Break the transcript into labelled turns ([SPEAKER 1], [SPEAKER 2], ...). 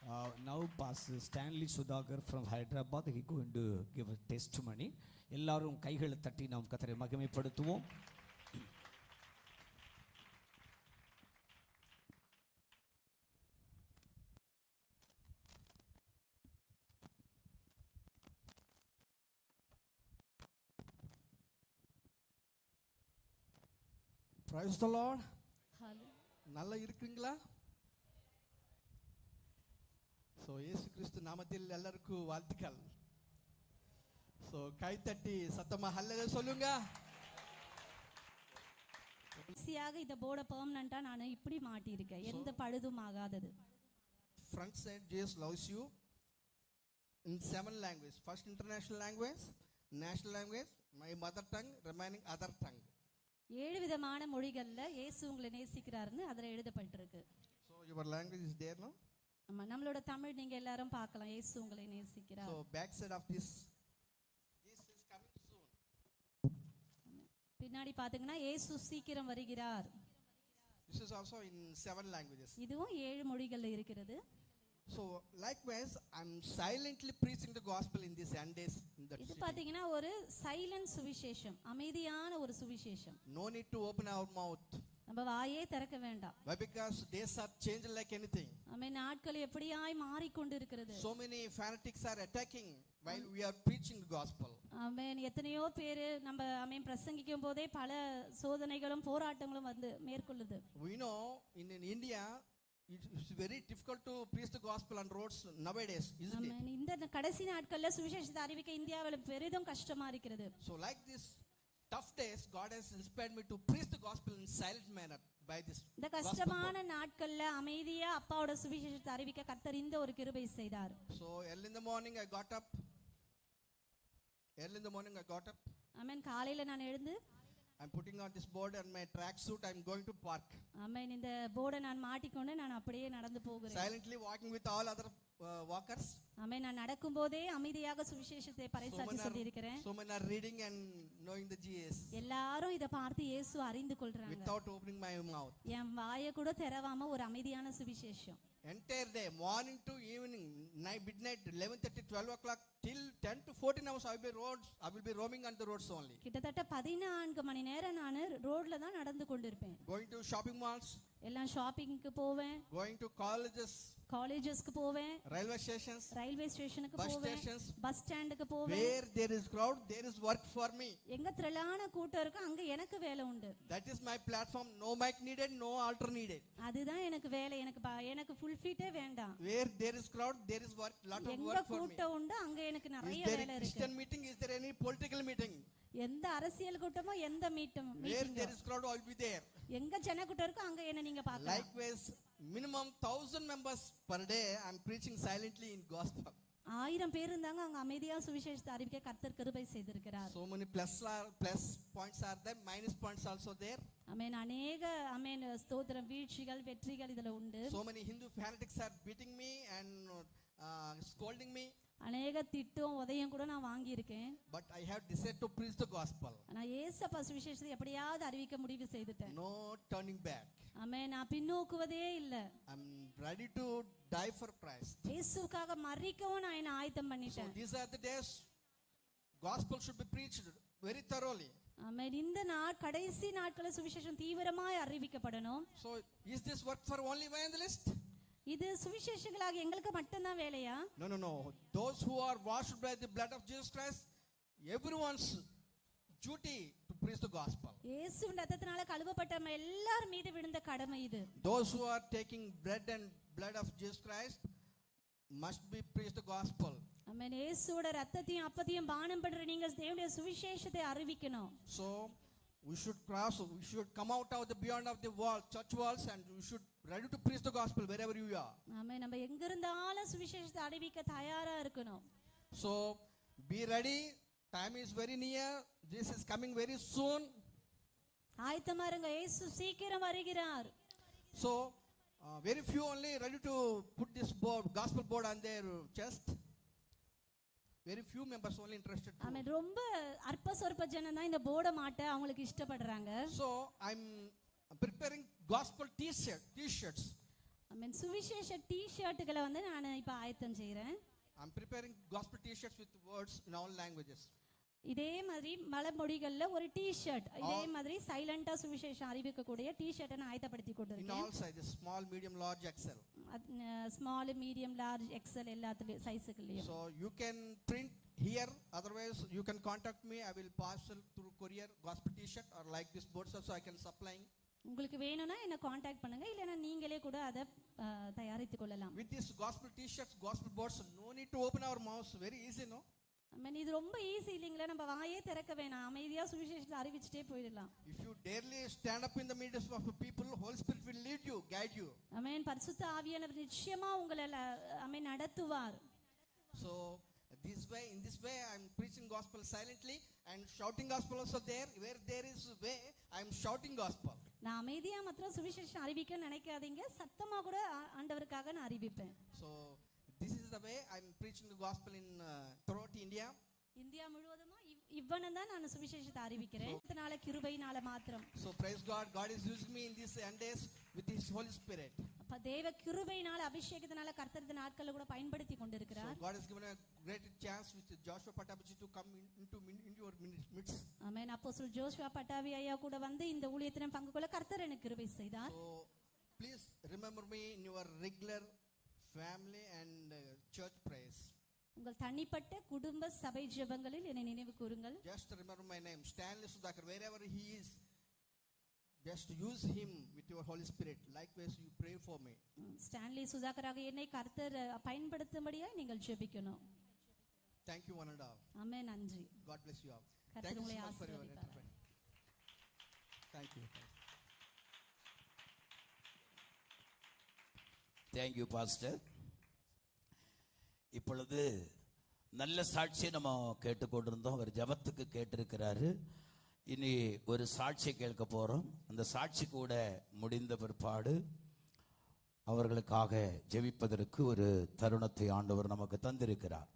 [SPEAKER 1] Now Pastor Stanley Sudhakar from Hyderabad, he going to give a testimony. எல்லாரும் கைகளை தட்டி நாம் கர்த்தரை மகிமைப்படுத்துவோம்.
[SPEAKER 2] Praise the Lord. நல்லா இருக்கீங்களா? ஸோ இயேசு கிறிஸ்து நாமத்தில் எல்லாருக்கும் வாழ்த்துக்கள். ஸோ கை தட்டி சத்தமா ஹல்லேலூயா சொல்லுங்க.
[SPEAKER 3] ஈஸியாக இந்த போர்டை பெர்மனண்டா நான் இப்படி மாட்டியிருக்கேன், எந்த பழுதும் ஆகாதது.
[SPEAKER 2] Front side Jesus loves you in 7 languages. First international language, national language, my mother tongue, remaining other tongue.
[SPEAKER 3] 7 விதமான மொழிகள்ல இயேசு உங்களை நேசிக்கிறார்னு அதுல எழுதப்பட்டிருக்கு.
[SPEAKER 2] So your language is there, no?
[SPEAKER 3] ஆமா, நம்மளோட தமிழ் நீங்க எல்லாரும் பார்க்கலாம். இயேசு உங்களை நேசிக்கிறார்.
[SPEAKER 2] So back side of this is coming soon.
[SPEAKER 3] பின்னாடி பாத்தீங்கன்னா இயேசு சீக்கிரம் வருகிறார்.
[SPEAKER 2] This is also in 7 languages.
[SPEAKER 3] இதுவும் 7 மொழிகள்ல இருக்கிறது.
[SPEAKER 2] So likewise I'm silently preaching the gospel in these end days in that
[SPEAKER 3] இது பாத்தீங்கன்னா ஒரு சைலன்ட் சுவிசேஷம், அமைதியான ஒரு சுவிசேஷம்.
[SPEAKER 2] No need to open our mouth.
[SPEAKER 3] நம்ம வாயே திறக்க வேண்டாம்.
[SPEAKER 2] Why? Because days are changing like anything.
[SPEAKER 3] ஆமென். நாட்கள் எப்படியாய் மாறிக்கொண்டிருக்கிறது.
[SPEAKER 2] So many fanatics are attacking while we are preaching the gospel.
[SPEAKER 3] ஆமென். எத்தனையோ பேர் நம்ம ஆமென் பிரசங்கிக்கும் போதே பல சோதனைகளும் போராட்டங்களும் வந்து மேற்கொள்ளுது.
[SPEAKER 2] We know in India it's very difficult to preach the gospel on roads nowadays, isn't it?
[SPEAKER 3] இந்த கடைசி நாட்கள்ல சுவிசேஷத்தை அறிவிக்க இந்தியாவில் பெரிதும் கஷ்டமா இருக்கிறது.
[SPEAKER 2] So like this tough days, God has inspired me to preach the gospel in silent manner by this.
[SPEAKER 3] இந்த கஷ்டமான நாட்கள்ல அமைதியா அப்பாவோட சுவிசேஷத்தை அறிவிக்க கர்த்தர் இந்த ஒரு கிருபை செய்தார்.
[SPEAKER 2] So early in the morning I got up.
[SPEAKER 3] ஆமென். காலையில நான் எழுந்து
[SPEAKER 2] I'm putting on this board and my track suit. I'm going to park.
[SPEAKER 3] ஆமென். இந்த போர்டை நான் மாட்டிக்கொண்டு நான் அப்படியே நடந்து போகிறேன்.
[SPEAKER 2] Silently walking with all other walkers.
[SPEAKER 3] ஆமென். நான் நடக்கும்போதே அமைதியாக சுவிசேஷத்தை பறைசாற்றி சொல்லி இருக்கிறேன்.
[SPEAKER 2] So many are reading and knowing the GS.
[SPEAKER 3] எல்லாரும் இத பார்த்து இயேசு அறிந்து கொள்றாங்க.
[SPEAKER 2] Without opening my mouth.
[SPEAKER 3] என் வாயை கூட திறவாம ஒரு அமைதியான சுவிசேஷம்.
[SPEAKER 2] Entire day, morning to evening, midnight, 11:30, 12 o'clock, till 10 to 14 hours, I will be roaming on the roads only.
[SPEAKER 3] கிட்டத்தட்ட 14 மணி நேரம் நான் ரோட்ல தான் நடந்து கொண்டிருப்பேன்.
[SPEAKER 2] Going to shopping malls.
[SPEAKER 3] எல்லாம் ஷாப்பிங்க்கு போவேன்.
[SPEAKER 2] Going to collegesக்கு
[SPEAKER 3] போவேன்.
[SPEAKER 2] railway stations.
[SPEAKER 3] ரயில்வே ஸ்டேஷனுக்கு
[SPEAKER 2] போவேன்.
[SPEAKER 3] bus stations. பஸ் ஸ்டாண்டுக்கு போவேன்.
[SPEAKER 2] Where there is crowd, there is work for me.
[SPEAKER 3] எங்க திரளான கூட்டம் இருக்கு அங்க எனக்கு வேலை உண்டு.
[SPEAKER 2] That is my platform. No mic needed, no altar needed.
[SPEAKER 3] அதுதான் எனக்கு வேலை. எனக்கு ஃபுல் ஃபீட்டே வேண்டாம்.
[SPEAKER 2] Where there is crowd, there is work, lot of work for me.
[SPEAKER 3] எங்க கூட்டம் உண்டு அங்க எனக்கு நிறைய வேலை இருக்கு.
[SPEAKER 2] Christian meeting, is there any political meeting?
[SPEAKER 3] எந்த அரசியல் கூட்டமோ எந்த மீட்டும்
[SPEAKER 2] Where there is crowd, I will be there.
[SPEAKER 3] எங்க ஜன கூட்டம் இருக்கு அங்க என்ன நீங்க பார்க்கலாம்.
[SPEAKER 2] Likewise, minimum 1000 members per day I am preaching silently in gospel.
[SPEAKER 3] 1000 பேர் இருந்தாங்க அங்க அமைதியா சுவிசேஷத்தை அறிவிக்க கர்த்தர் கிருபை செய்திருக்கிறார்.
[SPEAKER 2] So many plus points are there, minus points also there.
[SPEAKER 3] ஆமென். அநேக ஆமென் ஸ்தோத்திரம் வீழ்ச்சிகள் வெற்றிகள் இதுல உண்டு.
[SPEAKER 2] So many Hindu fanatics are beating me and scolding me.
[SPEAKER 3] அநேக திட்டம் உதயம் கூட நான் வாங்கி இருக்கேன்.
[SPEAKER 2] But I have decided to preach the gospel.
[SPEAKER 3] நான் இயேசுப்பா சுவிசேஷத்தை எப்படியாவது அறிவிக்க முடிவு செய்துட்டேன்.
[SPEAKER 2] No turning back.
[SPEAKER 3] ஆமென். நான் பின்னோக்குவதே இல்ல.
[SPEAKER 2] I'm ready to die for Christ.
[SPEAKER 3] இயேசுவுக்காக மரிக்கவும் நான் என்ன ஆயத்தம் பண்ணிட்டேன்.
[SPEAKER 2] So these are the days gospel should be preached very thoroughly.
[SPEAKER 3] ஆமென். இந்த கடைசி நாட்களில் சுவிசேஷம் தீவிரமாய் அறிவிக்கப்படணும்.
[SPEAKER 2] So is this work for only evangelist?
[SPEAKER 3] இது சுவிசேஷங்களாக எங்களுக்கு மட்டும் தான் வேலையா?
[SPEAKER 2] No. Those who are washed by the blood of Jesus Christ, everyone's duty to preach the gospel.
[SPEAKER 3] இயேசுவின் இரத்தத்தினால கழுவப்பட்ட எல்லார் மீது விழுந்த கடமை இது.
[SPEAKER 2] Those who are taking bread and blood of Jesus Christ must be preach the gospel.
[SPEAKER 3] ஆமென். இயேசுவோட இரத்தத்தையும் அப்பத்தையும் பானம் பண்ற நீங்க தேவனுடைய சுவிசேஷத்தை அறிவிக்கணும்.
[SPEAKER 2] So we should come out of the beyond of the wall, church walls, and we should ready to preach the gospel wherever you are.
[SPEAKER 3] ஆமென். நம்ம எங்க இருந்தாலும் சுவிசேஷத்தை அறிவிக்க தயாரா இருக்கணும்.
[SPEAKER 2] So be ready. Time is very near. Jesus is coming very soon.
[SPEAKER 3] ஆயத்தமா இருங்க. இயேசு சீக்கிரம் வருகிறார்.
[SPEAKER 2] So very few only ready to put this gospel board on their chest. Very few members only interested to.
[SPEAKER 3] ஆமென். ரொம்ப அற்ப சொற்ப ஜனம் தான் இந்த போர்டை மாட்ட அவங்களுக்கு இஷ்டப்படுறாங்க.
[SPEAKER 2] So I'm preparing gospel t-shirts.
[SPEAKER 3] ஐ மீன் சுவிசேஷ டி-ஷர்ட்டுகளை வந்து நான் இப்போ ஆயத்தம் செய்கிறேன்.
[SPEAKER 2] I'm preparing gospel t-shirts with words in all languages.
[SPEAKER 3] இதே மாதிரி மலமொழிகள்ல ஒரு டி-ஷர்ட் இதே மாதிரி சைலண்டா சுவிசேஷம் அறிவிக்கக்கூடிய டி-ஷர்ட்டை நான் ஆயத்தப்படுத்தி
[SPEAKER 2] In
[SPEAKER 3] கொண்டிருக்கேன்.
[SPEAKER 2] all sizes, small, medium, large, XL.
[SPEAKER 3] Small, medium, large, XL எல்லாத்துலயும் சைஸுக்குள்ளேயும்.
[SPEAKER 2] So you can print here, otherwise you can contact me. I will parcel through courier gospel t-shirt or like this boards also I can supplying.
[SPEAKER 3] உங்களுக்கு வேணும்னா என்ன contact பண்ணுங்க, இல்லைன்னா நீங்களே கூட அதை தயாரித்து கொள்ளலாம்.
[SPEAKER 2] With this gospel t-shirts, gospel boards, no need to open our mouths. Very easy, no?
[SPEAKER 3] I mean இது ரொம்ப ஈஸி இல்லைங்களா? நம்ம வாயே திறக்க வேணாம், அமைதியா சுவிசேஷத்தை அறிவிச்சிட்டே போயிடலாம்.
[SPEAKER 2] If you daily stand up in the midst of people, Holy Spirit will lead you, guide you.
[SPEAKER 3] I mean பரிசுத்த ஆவியானவர் நிச்சயமா உங்களை நடத்துவார்.
[SPEAKER 2] So in this way I am preaching gospel silently and shouting gospel also there. Where there is way, I am shouting gospel.
[SPEAKER 3] நான் அமைதியா மாத்திரம் சுவிசேஷம் அறிவிக்க நினைக்காதீங்க, சத்தமா கூட ஆண்டவருக்காக நான் அறிவிப்பேன்.
[SPEAKER 2] So this is the way I am preaching the gospel in throughout India.
[SPEAKER 3] India முழுவதுமா இவ்வளவு தான் நான் சுவிசேஷத்தை அறிவிக்கிறேன். இதனால கிருபையினால மாத்திரம்.
[SPEAKER 2] So praise God, God is using me in these end days with His Holy Spirit.
[SPEAKER 3] அப்ப தேவ கிருபையினால அபிஷேகத்தினால கர்த்தர் இந்த நாட்களை கூட பயன்படுத்தி கொண்டிருக்கிறார்.
[SPEAKER 2] So God has given a great chance with Joshua Patabichi to come into your midst.
[SPEAKER 3] ஆமென். அப்போஸ்தலர் ஜோஷுவா பட்டாவி ஐயா கூட வந்து இந்த ஊழியத்தின் பங்கு கொள்ள கர்த்தர் எனக்கு கிருபை செய்தார்.
[SPEAKER 2] So please remember me in your regular family and church prayers.
[SPEAKER 3] உங்கள் தனிப்பட்ட குடும்ப சபை ஜெபங்களில் என்னை நினைவு கூறுங்கள்.
[SPEAKER 2] Just remember my name, Stanley Sudhakar. Wherever he is, just use him with your Holy Spirit. Likewise, you pray for me.
[SPEAKER 3] Stanley சுதாகராக என்னை கர்த்தர் பயன்படுத்தும்படியா நீங்கள் ஜெபிக்கணும்.
[SPEAKER 2] Thank you one and all.
[SPEAKER 3] ஆமென். நன்றி.
[SPEAKER 2] God bless you all.
[SPEAKER 3] கர்த்தர்
[SPEAKER 2] Thank you
[SPEAKER 3] உங்களை
[SPEAKER 2] so much for your
[SPEAKER 3] ஆசீர்வதிப்பார்.
[SPEAKER 2] entertainment. Thank you.
[SPEAKER 4] Thank you, Pastor. இப்பொழுது நல்ல சாட்சியை நம்ம கேட்டுக்கொண்டிருந்தோம். அவர் ஜபத்துக்கு கேட்டிருக்கிறாரு. இனி ஒரு சாட்சியை கேட்க போறோம். அந்த சாட்சி கூட முடிந்த பிற்பாடு அவர்களுக்காக ஜெபிப்பதற்கு ஒரு தருணத்தை ஆண்டவர் நமக்கு தந்திருக்கிறார்.